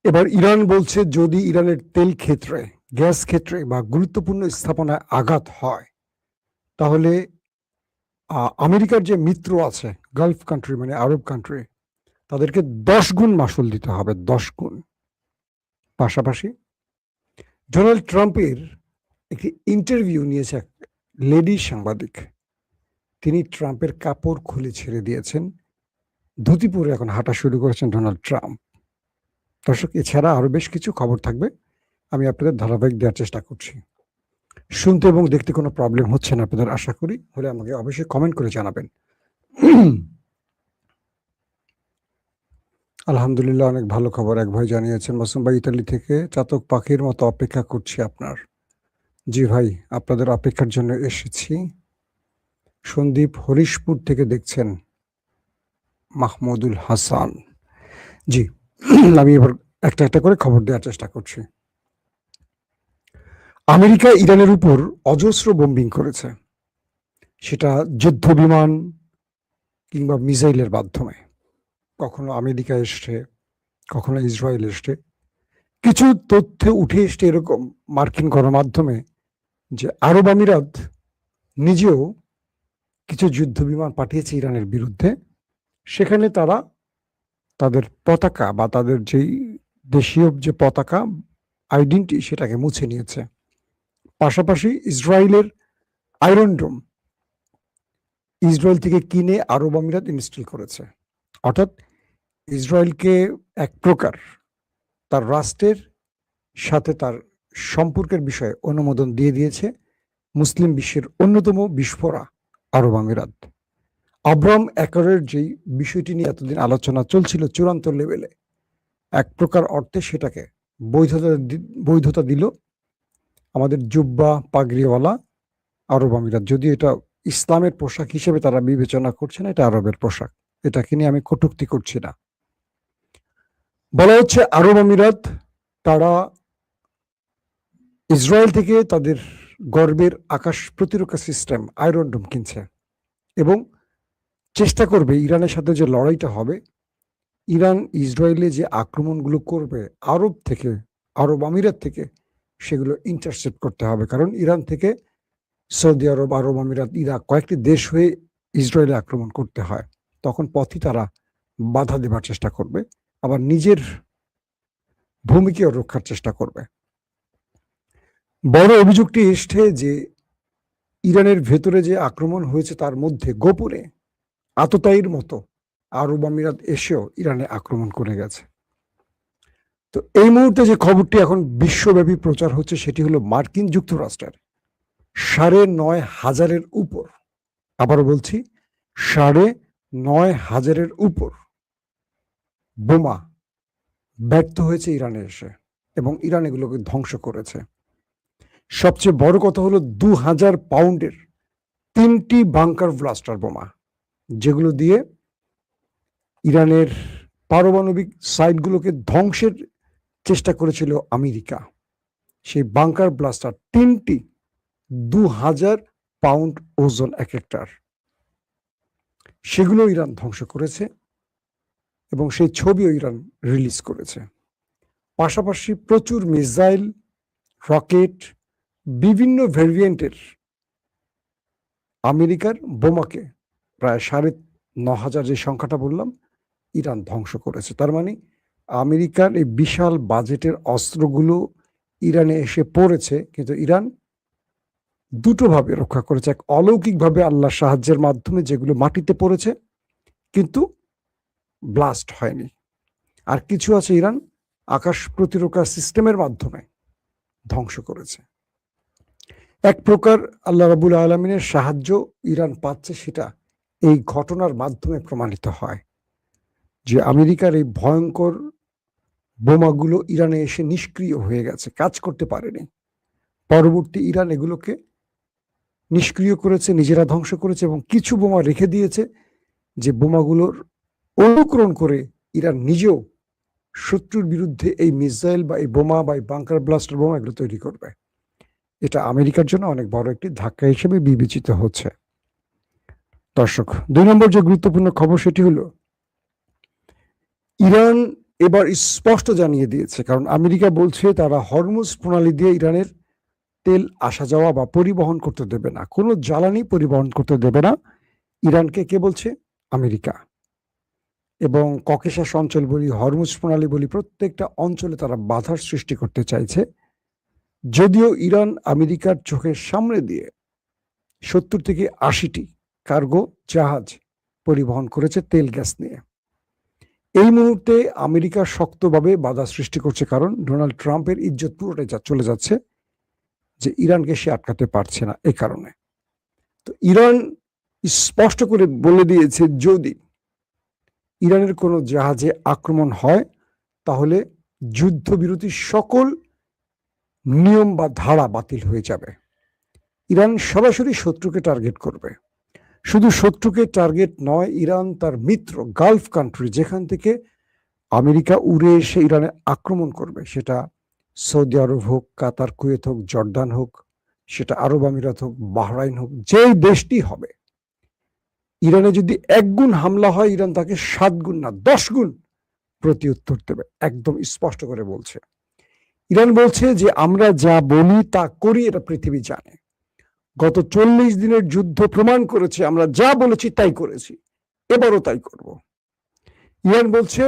এবার ইরান বলছে যদি ইরানের তেল ক্ষেত্রে, গ্যাস ক্ষেত্রে বা গুরুত্বপূর্ণ স্থাপনায় আঘাত হয়, তাহলে আমেরিকার যে মিত্র আছে গালফ কান্ট্রি, মানে আরব কান্ট্রি, তাদেরকে 10 গুণ মাসুল দিতে হবে, 10 গুণ। পাশাপাশি ডোনাল্ড ট্রাম্পের একটি ইন্টারভিউ নিয়েছে এক লেডি সাংবাদিক। তিনি ট্রাম্পের কাপড় খুলে ছেড়ে দিয়েছেন, ধুতি পরে এখন হাঁটা শুরু করেছেন ডোনাল্ড ট্রাম্প। দর্শক, এছাড়া আরো বেশ কিছু খবর থাকবে, আমি আপনাদের ধারাবাহিক দেওয়ার চেষ্টা করছি। শুনতে এবং দেখতে কোনো প্রবলেম হচ্ছে না আপনাদের, আশা করি। হলে আমাকে অবশ্যই কমেন্ট করে জানাবেন। আলহামদুলিল্লাহ, অনেক ভালো খবর। এক ভাই জানিয়েছেন, মাসুম ভাই ইতালি থেকে চাতক পাখির মতো অপেক্ষা করছি আপনার। জি ভাই, আপনাদের অপেক্ষার জন্য এসেছি। সন্দীপ হরিশপুর থেকে দেখছেন মাহমুদুল হাসান। জি, আমি এবার একটা একটা করে খবর দেওয়ার চেষ্টা করছি। আমেরিকা ইরানের উপর অজস্র বোম্বিং করেছে, সেটা যুদ্ধ বিমান কিংবা মিসাইলের মাধ্যমে। কখনো আমেরিকা এসছে, কখনো ইসরায়েল এসছে। কিছু তথ্য উঠে এসছে এরকম মার্কিন গণমাধ্যমে যে আরব আমিরাত নিজেও কিছু যুদ্ধ বিমান পাঠিয়েছে ইরানের বিরুদ্ধে। সেখানে তারা তাদের পতাকা বা তাদের যেই দেশীয় যে পতাকা আইডেন্টি, সেটাকে মুছে নিয়েছে। পাশাপাশি ইসরায়েলের আয়রন ডোম ইসরায়েল থেকে কিনে আরব আমিরাত ইনস্টল করেছে। অর্থাৎ ইসরায়েলকে এক প্রকার তার রাষ্ট্রের সাথে তার সম্পর্কের বিষয়ে অনুমোদন দিয়ে দিয়েছে মুসলিম বিশ্বের অন্যতম বিস্ফোরা আরব আমিরাত। আব্রাহাম অ্যাকর্ডের যেই বিষয়টি নিয়ে এতদিন আলোচনা চলছিল চূড়ান্ত লেভেলে, এক প্রকার অর্থে সেটাকে বৈধতা দিল আমাদের জুব্বা পাগড়িওয়ালা আরব আমিরাত। যদিও এটা ইসলামের পোশাক হিসেবে তারা বিবেচনা করছে না, এটা আরবের পোশাক। এটাকে নিয়ে আমি কটূক্তি করছি না। বলা হচ্ছে আরব আমিরাত তারা ইসরায়েল থেকে তাদের গর্বের আকাশ প্রতিরক্ষা সিস্টেম আয়রন ডোম কিনছে এবং চেষ্টা করবে ইরানের সাথে যে লড়াইটা হবে, ইরান ইসরায়েলে যে আক্রমণগুলো করবে আরব থেকে, আরব আমিরাত থেকে, সেগুলো ইন্টারসেপ্ট করতে হবে। কারণ ইরান থেকে সৌদি আরব, আরব আমিরাত, ইরাক কয়েকটি দেশ হয়ে ইসরায়েলে আক্রমণ করতে হয়। তখন পথই তারা বাধা দেবার চেষ্টা করবে, আবার নিজের ভূমিকেও রক্ষার চেষ্টা করবে। বড় অভিযোগটি এসছে যে ইরানের ভেতরে যে আক্রমণ হয়েছে তার মধ্যে গোপনে আততায়ীর মতো আরব আমিরাত এসেও ইরানে আক্রমণ করে গেছে। তো এই মুহূর্তে যে খবরটি এখন বিশ্বব্যাপী প্রচার হচ্ছে সেটি হলো মার্কিন যুক্তরাষ্ট্রের 9,500-এর উপর, আবারও বলছি 9,500-এর উপর বোমা ব্যর্থ হয়েছে ইরানে এসে এবং ইরান এগুলোকে ধ্বংস করেছে। সবচেয়ে বড় কথা হলো 2,000 পাউন্ডের 3টি বাংকার ব্লাস্টার বোমা, যেগুলো দিয়ে ইরানের পারমাণবিক সাইটগুলোকে ধ্বংসের চেষ্টা করেছিল আমেরিকা। সেই বাংকার ব্লাস্টার 3টি 2,000 পাউন্ড ওজন এক একটার, সেগুলো ইরান ধ্বংস করেছে এবং সেই ছবিও ইরান রিলিজ করেছে। পাশাপাশি প্রচুর মিসাইল, রকেট, বিভিন্ন ভেরিয়েন্টের আমেরিকার বোমাকে প্রায় 9,500 যে সংখ্যাটা বললাম ইরান ধ্বংস করেছে। তার মানে আমেরিকার এই বিশাল বাজেটের অস্ত্রগুলো ইরানে এসে পড়েছে, কিন্তু ইরান দুটোভাবে রক্ষা করেছে। এক অলৌকিকভাবে আল্লাহর সাহায্যের মাধ্যমে, যেগুলো মাটিতে পড়েছে কিন্তু ব্লাস্ট হয়নি। আর কিছু আছে ইরান আকাশ প্রতিরক্ষা সিস্টেমের মাধ্যমে ধ্বংস করেছে। এক প্রকার আল্লাহ রাব্বুল আলামিনের সাহায্য ইরান পাচ্ছে, সেটা এই ঘটনার মাধ্যমে প্রমাণিত হয় যে আমেরিকার এই ভয়ঙ্কর বোমাগুলো ইরানে এসে নিষ্ক্রিয় হয়ে গেছে, কাজ করতে পারেনি। পরবর্তী ইরান এগুলোকে নিষ্ক্রিয় করেছে, নিজেরা ধ্বংস করেছে এবং কিছু বোমা রেখে দিয়েছে, যে বোমাগুলোর অনুকরণ করে ইরান নিজেও শত্রুর বিরুদ্ধে এই মিসাইল বা এই বোমা বা এই বাংকার ব্লাস্টার বোমা এগুলো তৈরি করবে। এটা আমেরিকার জন্য অনেক বড় একটি ধাক্কা হিসেবে বিবেচিত হচ্ছে। দর্শক, 2 নম্বর যে গুরুত্বপূর্ণ খবর সেটি হলো ইরান এবার স্পষ্ট জানিয়ে দিয়েছে, কারণ আমেরিকা বলছে তারা হরমুজ প্রণালী দিয়ে ইরানের তেল আসা যাওয়া বা পরিবহন করতে দেবে না, কোনো জ্বালানি পরিবহন করতে দেবে না ইরানকে। কে বলছে? আমেরিকা। এবং ককেশাস অঞ্চল বলি, হরমুজ প্রণালী বলি, প্রত্যেকটা অঞ্চলে তারা বাধার সৃষ্টি করতে চাইছে। যদিও ইরান আমেরিকার চোখের সামনে দিয়ে 70 থেকে 80টি কার্গো জাহাজ পরিবহন করেছে তেল গ্যাস নিয়ে। এই মুহূর্তে আমেরিকা শক্তভাবে বাধা সৃষ্টি করছে, কারণ ডোনাল্ড ট্রাম্পের ইজ্জত পুরোটাই চলে যাচ্ছে যে ইরানকে সে আটকাতে পারছে না। এই কারণে তো ইরান স্পষ্ট করে বলে দিয়েছে যদি ইরানের কোনো জাহাজে আক্রমণ হয় তাহলে যুদ্ধবিরতির সকল নিয়ম বা ধারা বাতিল হয়ে যাবে। ইরান সরাসরি শত্রুকে টার্গেট করবে। শুধু শত্রুকে টার্গেট নয়, ইরান তার মিত্র গালফ কান্ট্রি, যেখান থেকে আমেরিকা উড়ে এসে ইরানে আক্রমণ করবে, সেটা সৌদি আরব হোক, কাতার, কুয়েত হোক, জর্দান হোক, সেটা আরব আমিরাত হোক, বাহরাইন হোক, যেই দেশটি হবে, ইরানে যদি 1 গুণ হামলা হয় ইরান তাকে 7 গুণ না 10 গুণ প্রতি উত্তর দেবে। একদম স্পষ্ট করে বলছে। ইরান বলছে যে আমরা যা বলি তা করি, এটা পৃথিবী জানে। গত 40 দিনের যুদ্ধ প্রমাণ করেছে আমরা যা বলেছি তাই করেছি, এবারও তাই করব। ইরান বলছে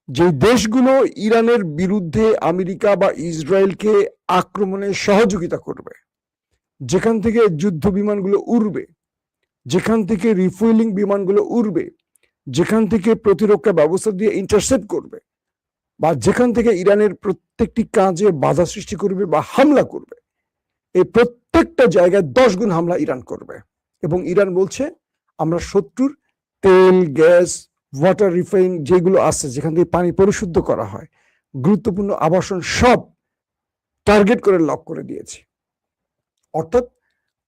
যে দেশগুলো ইরানের বিরুদ্ধে আমেরিকা বা ইসরায়েলকে আক্রমণে সহযোগিতা করবে, যেখান থেকে যুদ্ধ বিমানগুলো উড়বে, যেখান থেকে রিফুয়েলিং বিমানগুলো উড়বে, যেখান থেকে প্রতিরক্ষা ব্যবস্থা দিয়ে ইন্টারসেপ্ট করবে, বা যেখান থেকে ইরানের প্রত্যেকটি কাজে বাধা সৃষ্টি করবে বা হামলা করবে, এই প্রত্যেকটা জায়গায় 10 গুণ হামলা ইরান করবে। এবং ইরান বলছে আমরা শত্রুর তেল, গ্যাস, ওয়াটার রিফাইন যেগুলো আছে, যেখান থেকে পানি পরিশুদ্ধ করা হয়, গুরুত্বপূর্ণ আবাসন, সব টার্গেট করে লক করে দিয়েছি। অর্থাৎ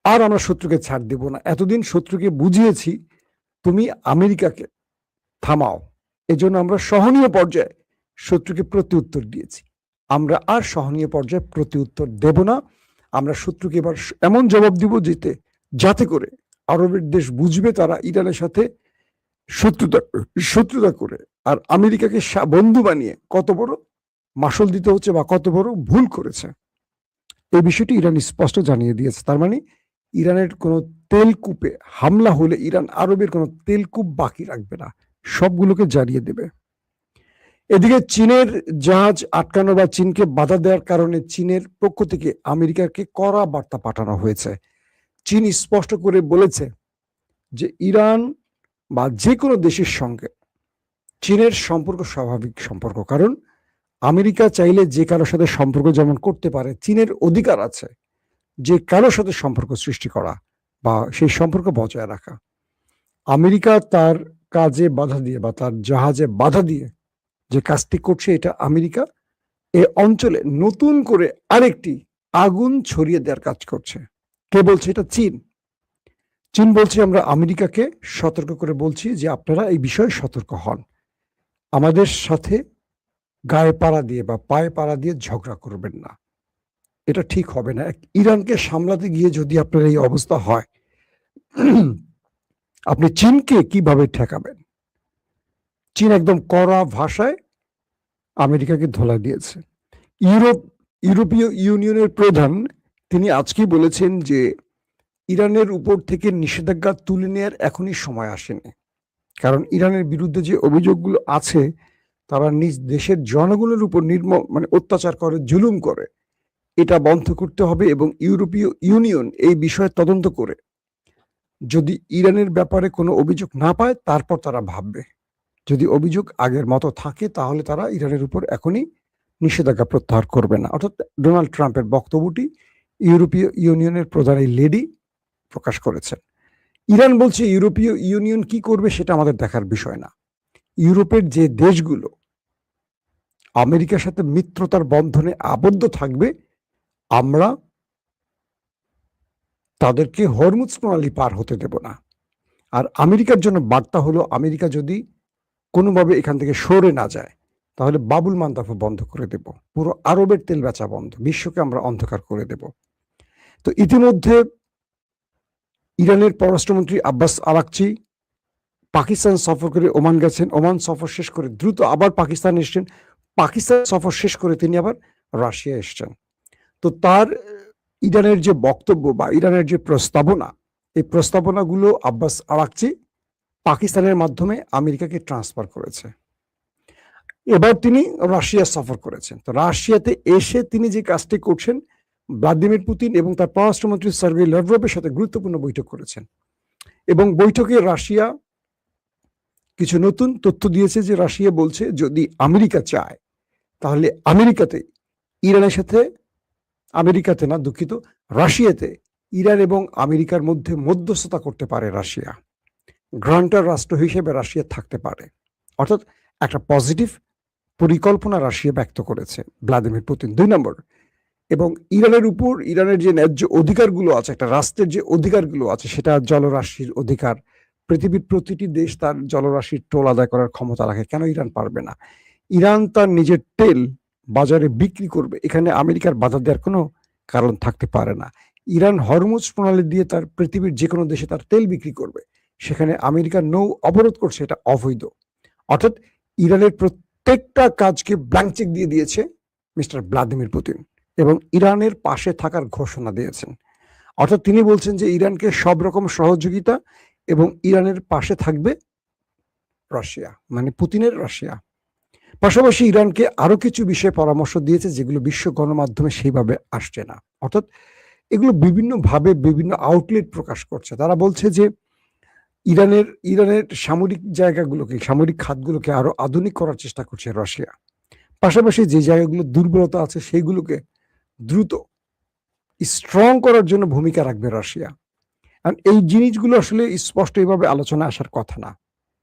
আর আমরা শত্রুকে ছাড় দেব না। এতদিন শত্রুকে বুঝিয়েছি তুমি আমেরিকাকে থামাও, এজন্য আমরা সহনীয় পর্যায়ে শত্রুকে প্রতি উত্তর দিয়েছি। আমরা আর সহনীয় পর্যায়ে প্রতি উত্তর দেব না। আমরা শত্রুকে এবার এমন জবাব দিব যাতে করে আরবের দেশ বুঝবে তারা ইরানের সাথে শত্রুতা করে আর আমেরিকাকে বন্ধু বানিয়ে কত বড় মাসল দিতে হচ্ছে বা কত বড় ভুল করেছে। এই বিষয়টি ইরান স্পষ্ট জানিয়ে দিয়েছে। তার মানে ইরানের কোনো তেলকূপে হামলা হলে ইরান আরবের কোনো তেলকূপ বাকি রাখবে না, সবগুলোকে জ্বালিয়ে দেবে। এদিকে চীনের জাহাজ আটকানো বা চীনকে বাধা দেওয়ার কারণে চীনের পক্ষ থেকে আমেরিকাকে কড়া বার্তা পাঠানো হয়েছে। চীন স্পষ্ট করে বলেছে যে ইরান বা যে কোনো দেশের সঙ্গে চীনের সম্পর্ক স্বাভাবিক সম্পর্ক, কারণ আমেরিকা চাইলে যে কারোর সাথে সম্পর্ক যেমন করতে পারে, চীনের অধিকার আছে যে কারোর সাথে সম্পর্ক সৃষ্টি করা বা সেই সম্পর্ক বজায় রাখা। আমেরিকা তার কাজে বাধা দিয়ে বা তার জাহাজে বাধা দিয়ে যে কাজটি করছে, এটা আমেরিকা এ অঞ্চলে নতুন করে আরেকটি আগুন ছড়িয়ে দেওয়ার কাজ করছে। কে বলছে? এটা চীন। চীন বলছে আমরা আমেরিকাকে সতর্ক করে বলছি যে আপনারা এই বিষয়ে সতর্ক হন, আমাদের সাথে গায়ে পাড়া দিয়ে বা পায়ে পাড়া দিয়ে ঝগড়া করবেন না, এটা ঠিক হবে না। ইরানকে সামলাতে গিয়ে যদি আপনার এই অবস্থা হয়, আপনি চীনকে কিভাবে ঠেকাবেন? চীন একদম কড়া ভাষায় আমেরিকাকে ধোলা দিয়েছে। ইউরোপীয় ইউনিয়নের প্রধান তিনি আজকেই বলেছেন যে ইরানের উপর থেকে নিষেধাজ্ঞা তুলে নেওয়ার এখনই সময় আসেনি, কারণ ইরানের বিরুদ্ধে যে অভিযোগগুলো আছে তারা নিজ দেশের জনগণের উপর অত্যাচার করে, জুলুম করে, এটা বন্ধ করতে হবে। এবং ইউরোপীয় ইউনিয়ন এই বিষয়ে তদন্ত করে যদি ইরানের ব্যাপারে কোনো অভিযোগ না পায় তারপর তারা ভাববে। যদি অভিযোগ আগের মতো থাকে তাহলে তারা ইরানের উপর এখনই নিষেধাজ্ঞা প্রত্যাহার করবে না। অর্থাৎ ডোনাল্ড ট্রাম্পের বক্তব্যটি ইউরোপীয় ইউনিয়নের প্রধান এই লেডি প্রকাশ করেছেন। ইরান বলছে ইউরোপীয় ইউনিয়ন কি করবে সেটা আমাদের দেখার বিষয় না। ইউরোপের যে দেশগুলো আমেরিকার সাথে মিত্রতার বন্ধনে আবদ্ধ থাকবে, আমরা তাদেরকে হরমুজ প্রণালী পার হতে দেব না। আর আমেরিকার জন্য বার্তা হলো, আমেরিকা যদি কোনোভাবে এখান থেকে সরে না যায় তাহলে বাবুল মান্দাফা বন্ধ করে দেব, পুরো আরবের তেল বেচা বন্ধ, বিশ্বকে আমরা অন্ধকার করে দেব। তো ইতিমধ্যে ইরানের পররাষ্ট্রমন্ত্রী আব্বাস আরাকচি পাকিস্তান সফর করে ওমান গেছেন, ওমান সফর শেষ করে দ্রুত আবার পাকিস্তান এসছেন, পাকিস্তান সফর শেষ করে তিনি আবার রাশিয়া এসছেন। তো তার ইরানের যে বক্তব্য বা ইরানের যে প্রস্তাবনা, এই প্রস্তাবনাগুলো আব্বাস আরাকচি পাকিস্তানের মাধ্যমে আমেরিকাকে ট্রান্সফার করেছে। এবার তিনি রাশিয়া সফর করেছেন। তো রাশিয়াতে এসে তিনি যে কাজটি করছেন, ভ্লাদিমির পুতিন এবং তার পররাষ্ট্রমন্ত্রী সার্গেই ল্যাভরভের সাথে গুরুত্বপূর্ণ বৈঠক করেছেন এবং বৈঠকে রাশিয়া কিছু নতুন তথ্য দিয়েছে যে রাশিয়া বলছে যদি আমেরিকা চায় তাহলে রাশিয়াতে ইরান এবং আমেরিকার মধ্যে মধ্যস্থতা করতে পারে রাশিয়া, গ্রান্টার রাষ্ট্র হিসেবে রাশিয়া থাকতে পারে। অর্থাৎ একটা পজিটিভ পরিকল্পনা রাশিয়া ব্যক্ত করেছে ভ্লাদিমির পুতিন। 2 নম্বর, এবং ইরানের উপর ইরানের যে ন্যায্য অধিকারগুলো আছে, একটা রাষ্ট্রের যে অধিকারগুলো আছে, সেটা জলরাশির অধিকার। পৃথিবীর প্রতিটি দেশ তার জলরাশির টোল আদায় করার ক্ষমতা রাখে, কেন ইরান পারবে না? ইরান তার নিজের তেল বাজারে বিক্রি করবে, এখানে আমেরিকার বাধা দেওয়ার কোনো কারণ থাকতে পারে না। ইরান হরমুজ প্রণালী দিয়ে তার পৃথিবীর যে কোনো দেশে তার তেল বিক্রি করবে, সেখানে আমেরিকার নৌ অবরোধ করছে, এটা অবৈধ। অর্থাৎ ইরানের প্রত্যেকটা কাজকে ব্ল্যাঙ্ক চেক দিয়ে দিয়েছে মিস্টার ভ্লাদিমির পুতিন এবং ইরানের পাশে থাকার ঘোষণা দিয়েছেন। অর্থাৎ তিনি বলছেন যে ইরানকে সব রকম সহযোগিতা এবং ইরানের পাশে থাকবে রাশিয়া, মানে পুতিনের রাশিয়া। পাশাপাশি ইরানকে আরো কিছু বিষয়ে পরামর্শ দিয়েছে যেগুলো বিশ্ব গণমাধ্যমে সেইভাবে আসছে না। অর্থাৎ এগুলো বিভিন্নভাবে বিভিন্ন আউটলেট প্রকাশ করছে। তারা বলছে যে ইরানের সামরিক জায়গাগুলোকে, সামরিক খাতগুলোকে আরো আধুনিক করার চেষ্টা করছে রাশিয়া। পাশাপাশি যে জায়গাগুলো দুর্বলতা আছে সেইগুলোকে দ্রুত স্ট্রং করার জন্য ভূমিকা রাখবে রাশিয়া। কারণ এই জিনিসগুলো আসলে স্পষ্ট এইভাবে আলোচনা আসার কথা না,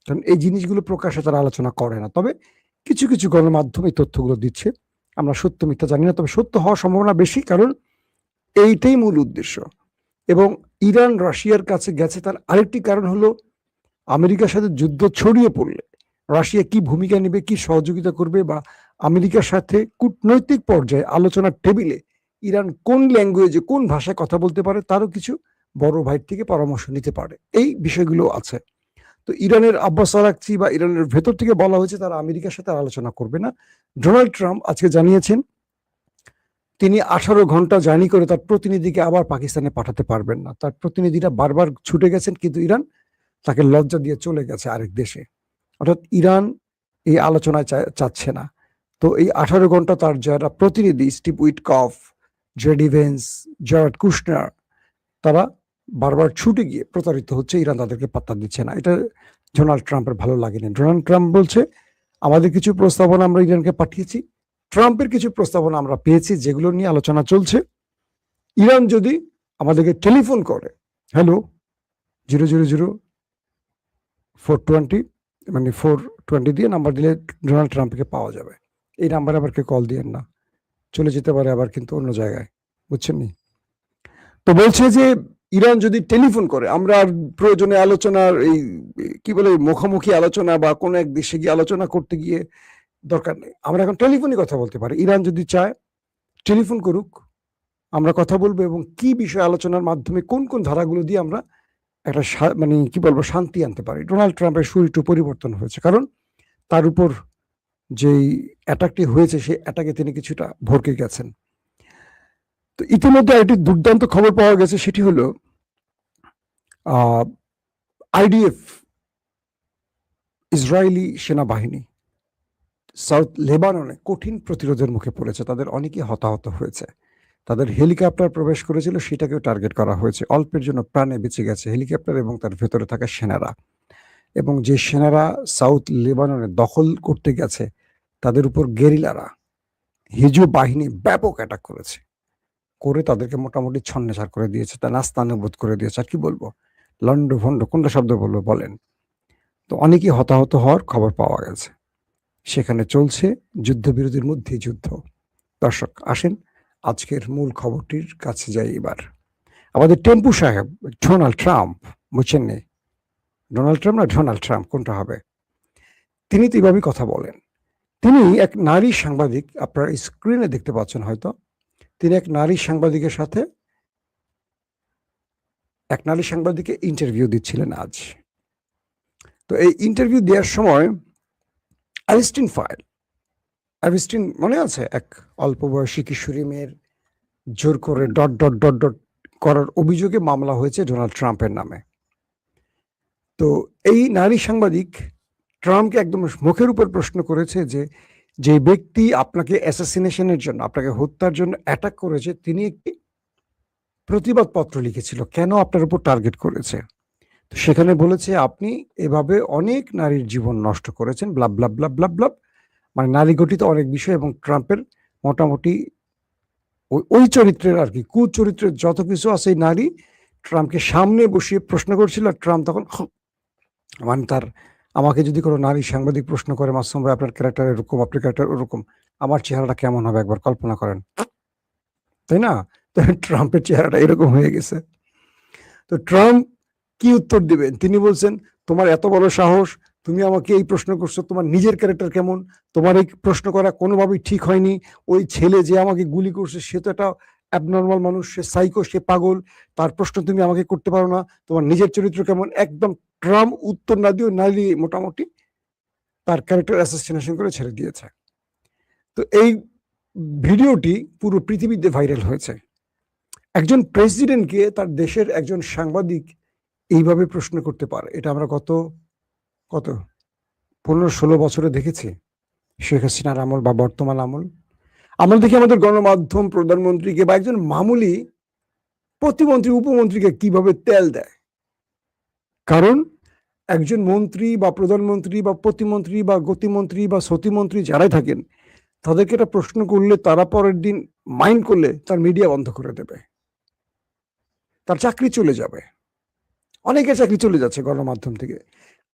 কারণ এই জিনিসগুলো প্রকাশে তারা আলোচনা করে না। তবে কিছু কিছু গণমাধ্যম এই তথ্যগুলো দিচ্ছে। আমরা সত্য মিথ্যা জানি না, তবে সত্য হওয়ার সম্ভাবনা বেশি, কারণ এইটাই মূল উদ্দেশ্য। এবং ইরান রাশিয়ার কাছে গেছে তার আরেকটি কারণ হলো আমেরিকার সাথে যুদ্ধ ছড়িয়ে পড়লে রাশিয়া কি ভূমিকা নেবে, কি সহযোগিতা করবে, বা আমেরিকার সাথে কূটনৈতিক পর্যায়ে আলোচনার টেবিলে ইরান কোন ল্যাঙ্গুয়েজে, কোন ভাষায় কথা বলতে পারে, তারও কিছু বড় ভাইয়ের থেকে পরামর্শ নিতে পারে। এই বিষয়গুলো আছে। তো ইরানের আব্বাস আরাকচি বা ইরানের ভেতর থেকে বলা হয়েছে তারা আমেরিকার সাথে আলোচনা করবে না। ডোনাল্ড ট্রাম্প আজকে জানিয়েছেন তিনি 18 ঘন্টা জার্নি করে তার প্রতিনিধিকে আবার পাকিস্তানে পাঠাতে পারবেন না। তার প্রতিনিধিরা বারবার ছুটে গেছেন, কিন্তু ইরান তাকে লজ্জা দিয়ে চলে গেছে আরেক দেশে। অর্থাৎ ইরান এই আলোচনায় চাচ্ছে না। তো এই 18 ঘন্টা তার যারা প্রতিনিধি, Steve Witkoff, JD Vance, Jared Kushner, তারা বারবার ছুটে গিয়ে প্রতারিত হচ্ছে, ইরান তাদেরকে পাত্তা দিচ্ছে না। এটা ডোনাল্ড ট্রাম্পের ভালো লাগেনি। ডোনাল্ড ট্রাম্প বলছে আমাদের কিছু প্রস্তাবনা আমরা ইরানকে পাঠিয়েছি, ট্রাম্পের কিছকিছু প্রস্তাবনা আমরা পেয়েছি যেগুলো নিয়ে আলোচনা চলছে। ইরান যদি আমাদেরকে টেলিফোন করে, হ্যালো 000-420, মানে 420 দিয়ে নাম্বার দিলে ডোনাল্ড ট্রাম্পকে পাওয়া যাবে। এই নাম্বারে আবার কেউ কল দিয়েন না, চলে যেতে পারে আবার কিন্তু অন্য জায়গায়, বুঝছেন নি? তো বলছে যে ইরান যদি টেলিফোন করে, আমরা আর প্রয়োজনে আলোচনার এই কি বলে মুখোমুখি আলোচনা বা কোনো এক দেশে গিয়ে আলোচনা করতে গিয়ে দরকার নেই, আমরা এখন টেলিফোনে কথা বলতে পারি। ইরান যদি চায় টেলিফোন করুক, আমরা কথা বলবো এবং কি বিষয় আলোচনার মাধ্যমে কোন কোন ধারাগুলো দিয়ে আমরা একটা মানে কি বলবো শান্তি আনতে পারি। ডোনাল্ড ট্রাম্পের শরীরটু পরিবর্তন হয়েছে, কারণ তার উপর যেই অ্যাটাকটি হয়েছে সেই অ্যাটাকে তিনি কিছুটা ভরকে গেছেন। তো ইতিমধ্যে একটি দুর্দান্ত খবর পাওয়া গেছে, সেটি হলো আইডিএফ, ইসরায়েলি সেনাবাহিনী সাউথ লেবাননে কঠিন প্রতিরোধের মুখে পড়েছে। তাদের অনেকেই হতাহত হয়েছে। তাদের হেলিকপ্টার প্রবেশ করেছিল, সেটাকেও টার্গেট করা হয়েছে। অল্পের জন্য প্রাণে বেঁচে গেছে হেলিকপ্টার এবং তার ভেতরে থাকা সেনারা। এবং যে সেনারা সাউথ লেবাননে দখল করতে গেছে, তাদের উপর গেরিলারা, হিজু বাহিনী ব্যাপক অ্যাটাক করেছে, করে তাদেরকে মোটামুটি ছন্নছাড় করে দিয়েছে, তা নাস্তানুবোধ করে দিয়েছে। আর কি বলবো, লন্ড ভন্ড কোনটা শব্দ বলবো বলেন? তো অনেকেই হতাহত হওয়ার খবর পাওয়া গেছে। সেখানে চলছে যুদ্ধবিরতির মধ্যে যুদ্ধ। দর্শক আসেন আজকের মূল খবরটির কাছে যাই। এবার আমাদের টেম্পু সাহেব ডোনাল্ড ট্রাম্প, বুঝছেন নি? ডোনাল্ড ট্রাম্প না ডোনাল্ড ট্রাম্প কোনটা হবে? তিনি তো এইভাবেই কথা বলেন। তিনি এক নারী সাংবাদিক, আপনারা স্ক্রিনে দেখতে পাচ্ছেন হয়তো, তিনি এক নারী সাংবাদিকে ইন্টারভিউ দিচ্ছিলেন আজ। তো এই ইন্টারভিউ দেওয়ার সময় অ্যাবিস্টিন মনে আছে, এক অল্প বয়সী কিশোরী মেয়ের জোর করে ডট ডট ডট ডট করার অভিযোগে মামলা হয়েছে ডোনাল্ড ট্রাম্পের নামে। তো এই নারী সাংবাদিক ট্রাম্পকে একদম মুখের উপর প্রশ্ন করেছে যে ব্যক্তি আপনাকে অ্যাসাসিনেশনের জন্য, আপনাকে হত্যার জন্য অ্যাটাক করেছে, তিনি একটি প্রতিবাদ পত্র লিখেছিল, কেন আপনার উপর টার্গেট করেছে। তো সেখানে বলেছে আপনি এভাবে অনেক নারীর জীবন নষ্ট করেছেন, ব্লাব ব্লাব ব্লাব ব্লাব ব্লাব, মানে নারী গঠিত অনেক বিষয়। এবং ট্রাম্পের মোটামুটি ওই চরিত্রের আর কি, কুচরিত্রের যত কিছু আছে এই নারী ট্রাম্পকে সামনে বসিয়ে প্রশ্ন করছিল। আর ট্রাম্প তখন মানে তার, আমাকে যদি কোনো নারী সাংবাদিক প্রশ্ন করে, মাসুম ভাই আপনার ক্যারেক্টার এরকম, আপনার ক্যারেক্টার ওরকম, আমার চেহারাটা কেমন হবে একবার কল্পনা করেন, তাই না? তো ট্রাম্পের চেহারাটা এরকম হয়ে গেছে। তো ট্রাম্প কি উত্তর দিবেন? তিনি বলছেন, তোমার এত বড় সাহস, তুমি আমাকে এই প্রশ্ন করছো, তোমার নিজের ক্যারেক্টার কেমন? তোমার এই প্রশ্ন করা কোনোভাবেই ঠিক হয়নি। ওই ছেলে যে আমাকে গুলি করছে সে তো একটা অ্যাবনর্মাল মানুষ, সে সাইকো, সে পাগল, তার প্রশ্ন তুমি আমাকে করতে পারো না। তোমার নিজের চরিত্র কেমন? একদম ট্রাম্প উত্তর না দিয়ে নারী মোটামুটি তার ক্যারেক্টার অ্যাসাসিনেশন করে ছেড়ে দিয়েছে। তো এই ভিডিওটি পুরো পৃথিবীতে ভাইরাল হয়েছে। একজন প্রেসিডেন্টকে তার দেশের একজন সাংবাদিক এইভাবে প্রশ্ন করতে পারে, এটা আমরা কত 15-16 বছরে দেখেছি। শেখ হাসিনার আমল বা বর্তমান আমল আমরা দেখি আমাদের গণমাধ্যম প্রধানমন্ত্রীকে বা একজন মামুলি প্রতিমন্ত্রী উপমন্ত্রীকে কিভাবে তেল দেয়। কারণ একজন মন্ত্রী বা প্রধানমন্ত্রী বা প্রতিমন্ত্রী বা গতিমন্ত্রী বা সতিমন্ত্রী যারাই থাকেন, তাদেরকে একটা প্রশ্ন করলে তারা পরের দিন মাইন্ড করলে তার মিডিয়া বন্ধ করে দেবে, তার চাকরি চলে যাবে। অনেকের চাকরি চলে যাচ্ছে গণমাধ্যম থেকে।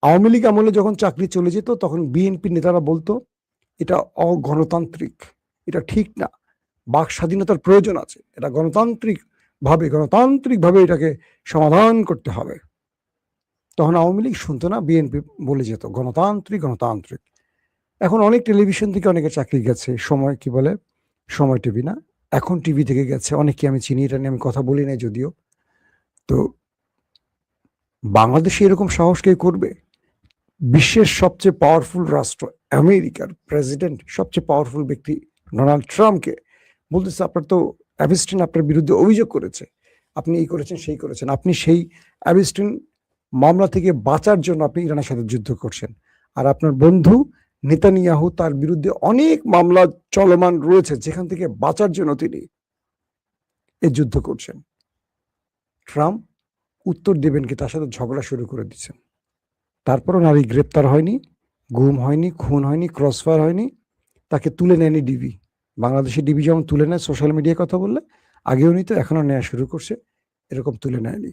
আওয়ামী লীগ আমলে যখন চাকরি চলে যেত তখন বিএনপি নেতারা বলতো এটা অগণতান্ত্রিক, এটা ঠিক না, বাক স্বাধীনতার প্রয়োজন আছে, এটা গণতান্ত্রিকভাবে এটাকে সমাধান করতে হবে। তখন আওয়ামী লীগ শুনতো না, বিএনপি বলে যেত গণতান্ত্রিক গণতান্ত্রিক। এখন অনেক টেলিভিশন থেকে অনেকের চাকরি গেছে, সময় কি বলে, সময় টিভি না, এখন টিভি থেকে গেছে, অনেকে আমি চিনি, এটা নিয়ে আমি কথা বলি নাই যদিও। তো বাংলাদেশে এরকম সাহস কে করবে? বিশ্বের সবচেয়ে পাওয়ারফুল রাষ্ট্র আমেরিকার প্রেসিডেন্ট, সবচেয়ে পাওয়ারফুল ব্যক্তি ডোনাল্ড ট্রাম্পকে বলতেছে আপনার তো অ্যাবিস্টিন আপনার বিরুদ্ধে অভিযোগ করেছে, আপনি এই করেছেন সেই করেছেন, আপনি সেই অ্যাবিস্টিন মামলা থেকে বাঁচার জন্য আপনি ইরানের সাথে যুদ্ধ করছেন। আর আপনার বন্ধু নেতানিয়াহু, তার বিরুদ্ধে অনেক মামলা চলমান রয়েছে যেখান থেকে বাঁচার জন্য তিনি এই যুদ্ধ করছেন। ট্রাম্প উত্তর দেবেন কি, তার সাথে ঝগড়া শুরু করে দিচ্ছেন। তারপরও নারী গ্রেপ্তার হয়নি, গুম হয়নি, খুন হয়নি, ক্রসফায়ার হয়নি, তাকে তুলে নেয়নি ডিবি। বাংলাদেশের ডিবি যেমন তুলে নেয় সোশ্যাল মিডিয়ায় কথা বললে, আগেও নিত, এখনো নেওয়া শুরু করছে, এরকম তুলে নেয়নি।